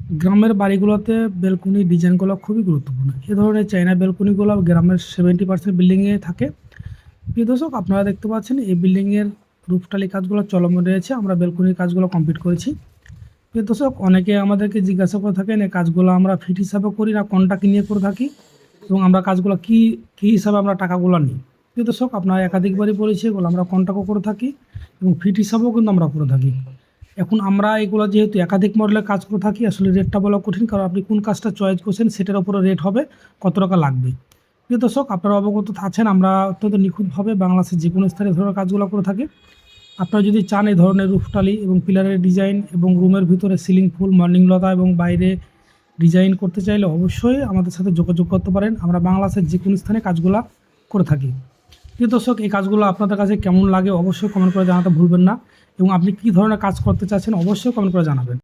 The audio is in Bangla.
গ্রামের বাড়িগুলোতে ব্যালকনি ডিজাইনগুলো খুবই গুরুত্বপূর্ণ। এ ধরনের চায়না ব্যালকনিগুলো গ্রামের 70% বিল্ডিংয়ে থাকে। প্রিয় দর্শক, আপনারা দেখতে পাচ্ছেন এই বিল্ডিংয়ের রুফটালি কাজগুলো চলমান রয়েছে। আমরা ব্যালকনির কাজগুলো কমপ্লিট করেছি। প্রিয় দর্শক, অনেকে আমাদেরকে জিজ্ঞাসা করে থাকেন এই কাজগুলো আমরা ফিট হিসাবে করি না কন্ট্রাক্ট নিয়ে করে থাকি, এবং আমরা কাজগুলো কী হিসাবে আমরা টাকাগুলো নিই। প্রিয় দর্শক, আপনারা একাধিকবারই বলেছি এগুলো আমরা কন্ট্রাক্টও করে থাকি এবং ফিট হিসাবেও কিন্তু আমরা করে থাকি। এখন আমরা এগুলো যেহেতু একাধিক মডেলের কাজ করে থাকি, আসলে রেটটা বলা কঠিন, কারণ আপনি কোন কাজটা চয়েস করছেন সেটার উপরে রেট হবে কত টাকা লাগবে। প্রিয় দর্শক, আপনারা অবগত আছেন আমরা অত্যন্ত নিখুঁতভাবে বাংলাদেশের যে কোনো স্থানে ধরনের কাজগুলো করে থাকি। আপনারা যদি চান এই ধরনের রুফটালি এবং পিলারের ডিজাইন এবং রুমের ভিতরে সিলিং ফুল, মর্নিং লতা এবং বাইরে ডিজাইন করতে চাইলে অবশ্যই আমাদের সাথে যোগাযোগ করতে পারেন। আমরা বাংলাদেশের যে কোনো স্থানে কাজগুলো করে থাকি। প্রিয় দর্শক, এই কাজগুলো আপনাদের কাছে কেমন লাগে অবশ্যই কমেন্ট করে জানাতে ভুলবেন না, এবং আপনি কী ধরনের কাজ করতে চাচ্ছেন অবশ্যই কমেন্ট করে জানাবেন।